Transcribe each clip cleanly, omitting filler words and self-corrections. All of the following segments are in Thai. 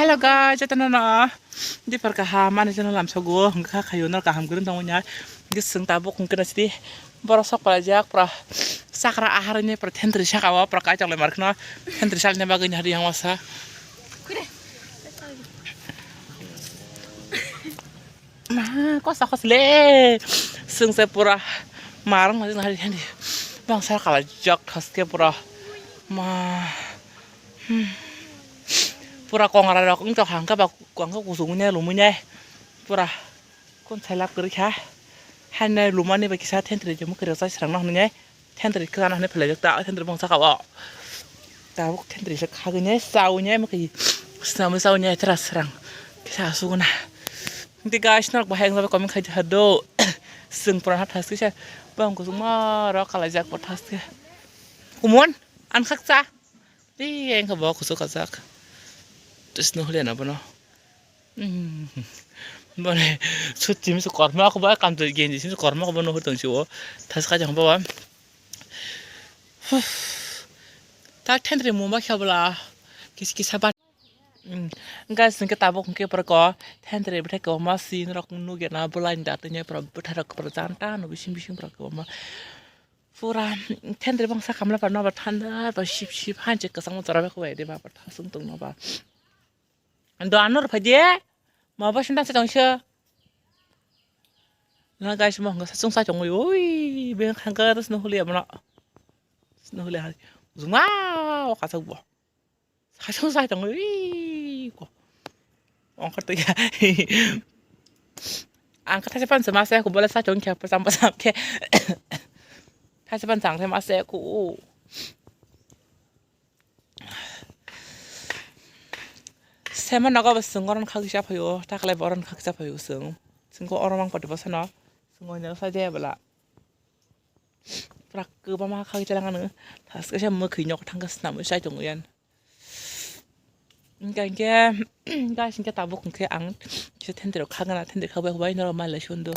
Hello guys, ito na di perkahaman ito na lam sago hangga kayo na kaham gurun tamo nya giseng tabok kung kena sih borosok palajak pra sakra aharnya pra tentri sakawa pra kacang lemar kena tentri salnya bagainya hari yang wasa mah kok sakos le seng sepura marang masih hari ini bang saya kalajak khasnya pura mah pura kong ara kong to hang ka ba kong ka kusung nya lu munya pura kon salap kiri kha han na lu mani ba kisa tentri je mu kira sa sarang noh nya tentri kana ne phale ta tentri bang sa ka ba ta bok tentri sa kha nya sau nya ma ki sau nya tra sarang kisa su na ndi guys nak ba hang ba kom khai hado sung pura hat has kisa bang kusung ma ra kala jak pot has ke kumon an khak sa đi anh không bỏ cuộc sống khác terus nuhlian apa no mana suốt chim suốt korma aku bawa kam tuh genji suốt korma aku bawa nuhur tong siwo tas kaca aku bawa tak tendre mau mak siapa kis kis sabar enggak sengket tabok mungkin perko tendre berarti kau masih ngerak nugen na belain datanya berharap kepercayaan nubi sim sim perko mah pura tendre bangsa kamla parno ba thanda ba ship ship hanche kasang mo tarabe ko ede ba pa thasung tung no ba ando anor phaje ma ba shinda sa tongse na guys mo nga sasung sa chong oi ben khang ka tas no huli amna no huli ha zuma ka sa bo sasung sa chong oi ko on ka to ya ang ka ta pan sa ma sa ko bola sa chong kya pa sam ke他是班长他妈塞苦，세만 나가봐 승거는 가기 시작해요. 다클레 버런 가기 시작해요. 승거 얼어망 버디 벗어나. 승거냐 사제해봐라. 브락 그바마 가기 잘랑하는 다스가시 뭐 그녀가 탄가스 나무 사이 정우연. 그러니까 이게 진짜 다복 그게 안 진짜 텐데로 가거나 텐데 가봐 봐이 너라 말라시온도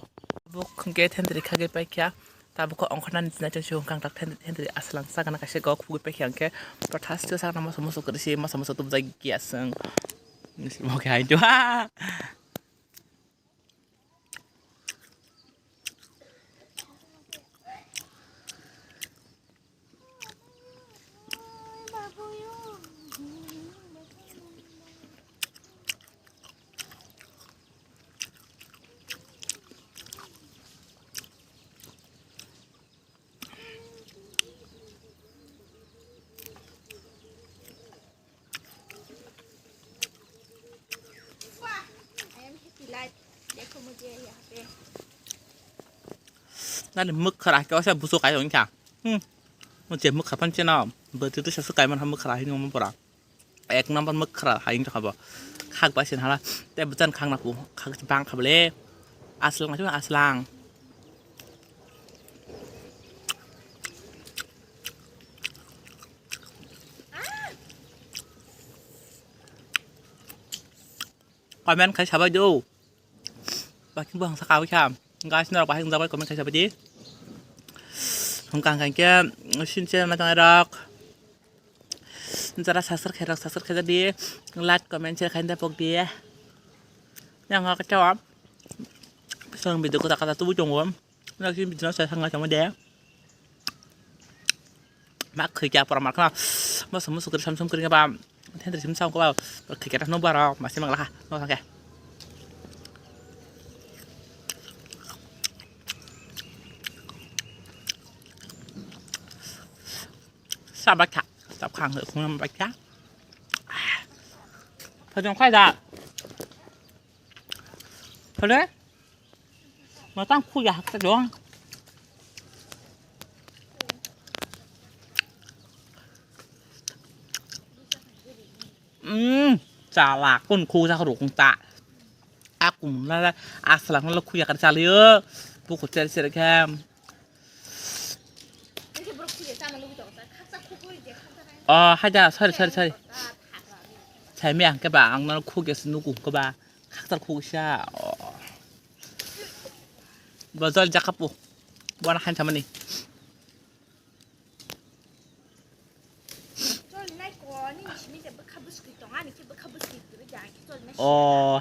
복 그게 텐데리 가게 빠이야. Tabu ko angkonan na chen shung kang tak tendri aslang sa kana kashe gok pugi pe kyang ke protas tu sa na maso kerisi maso tu bzai giaseng nisi mo ke hain tu haนั่นมึกขนาดก็ใช่บุษกไก่ของฉันมันเจ็บมึกขาพันเจ้าเบอร์ที่ตัวสกายมันทำมึกขนาดที่มันปวดเอกน้ำมันมึกขนาดหายยังจะขับบ่ข้างไปเสียนฮะละแต่บุจันข้างนักบุข้างจะบังขับเล่อาสลังใช่ไหมอาสลังคอยแม่นใครชาวบ้านดูบางทีบางสกาววิชามกายสนอกไปให้คุณตาไปก็ไม่ใครชาวบ้านดีผมกางกันแก่ชินเชนมาตั้งแต่รักจะรักสักแค่รักสักแค่จะดีรัดก็ไม่เชื่อใครได้ปกติยังไงก็ชอบเสริมบิดก็ตักกระตุ้จงวมแล้วกินบิดน้ำใส่ทางงานจังหวะเดียวมักเคยแก่ประมาณครับมาสมมติสุกจะทำสมกรีกับบ้านเท่นแต่ชิมซ้ำก็ว่าเคยแก่ทำนมบ้าเรามาชิมกันละค่ะน้องทางแก่สาบักฉะสับขังเหรอคงทำบักฉะพอจังค่อยด่าพอเลยมาตั้งคู่อยากจะดวงจ่าหลักก้นคู่จะขรุกคงตาอากลุ่มนั่นแหละอาสลังนั่นเราคุยกันจ่าเยอะพวกคนเจริญเสร็จแค่ให้จะใช่ใช่ไหมอ่ะแกบ้าอังนั้นคู่แกสนุกกูบ้าข้าจะคู่ใช่บ่จอยจะขับปุ๊บวันหันทำมันนี่ นี่มีแต่บักขับบุสกิตตรงอันนี้คือบักขับบุสกิตตัวอย่าง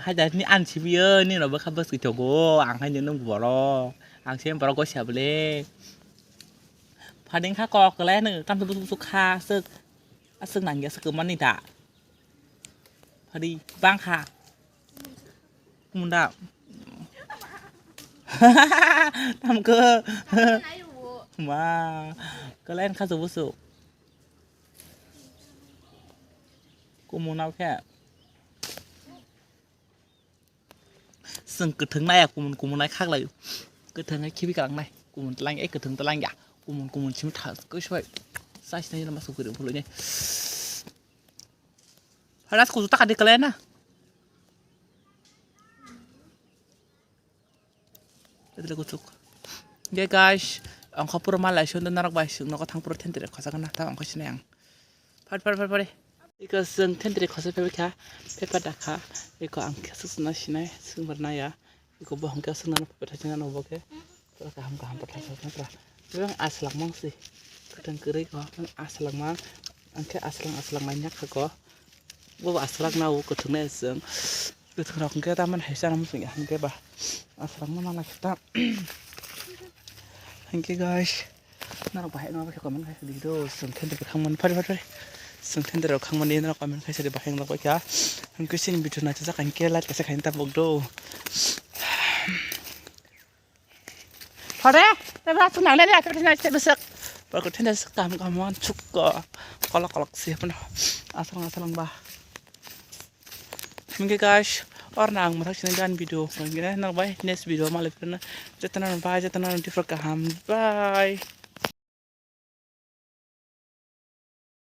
hay là ni ăn chim bia ni là bữa khắp bữa sự chồng cô ăn hay những nông bỏ lo ăn xem bỏ có xẻo bêพาดิ้งข้ากอกแล้วหนึ่งตามตัวสุขาซึกซึกหนังเยอะซึกมันนี่ด่าพอดีบ้างค่ะมุนด่าทำก็มาก็เล่นข้าสุบุสุกูมุนเอาแค่ซึ่งกึศถึงได้อะกูมุนได้ข้างเลยกึศถึงไอ้คิดพิการไงกูมุนตะลังไอ้กึศถึงตะลังอยากกูมุนชิมถ่ายก็ช่วยใส่ในน้ำมันสุกเดือดพอเลยเนี่ยพอแล้วกูจะตักกันดีกันเลยนะเดี๋ยวกูสุกเดี๋ยว guys อังเขาพูดมาหลายช่วงนั้นนักใบซึ่งนักทั้งโปรตีนเด็ดขอสักนะถ้าอังเขาชนะยังพอดีอีกซึ่งเทนเด็ดขอสักเพื่อค่ะเพื่อดักค่ะอีกอังเขาซึ่งน่าชนะซึ่งวันนั้นยาอีกบอกอังเขาซึ่งนั้นเพื่อทัชนะโนบอกเกตัวกำปะทัชนะปะเรื่องอาสลังมั่งสิกระดังกระไรก็มันอาสลังมั่งอังแค่อาสลังมันยักษ์ก็ว่าอาสลังน่าก็ถึงเนี่ยซึ่งก็ถึงเราคงแค่ตามมันให้ฉันมันสิ่งอย่างแค่บ่อาสลังมันอะไรก็ตามThank you guys น่ารักไปน่ารักไปก่อนมันใครสดีดูส่งเทนเดอร์ข้างมันพอดีส่งเทนเดอร์ข้างมันนี่น่ารักไปมันใครสดีไปน่ารักไปจ้ามันก็สิ่งบิดน่าจะสักการเกลัดก็สักการตาบกดูพอได้แต่ว่าสุนัขเล่นได้แต่ที่ไหนจะรู้สึกปรากฏเทนเดอร์สักการมันชุกก็ลักเสียมันอาสลังบ่ Thank you guys और ना मथक channel video ना bye next video माले जतना बाय जतना डिफर का हम बाय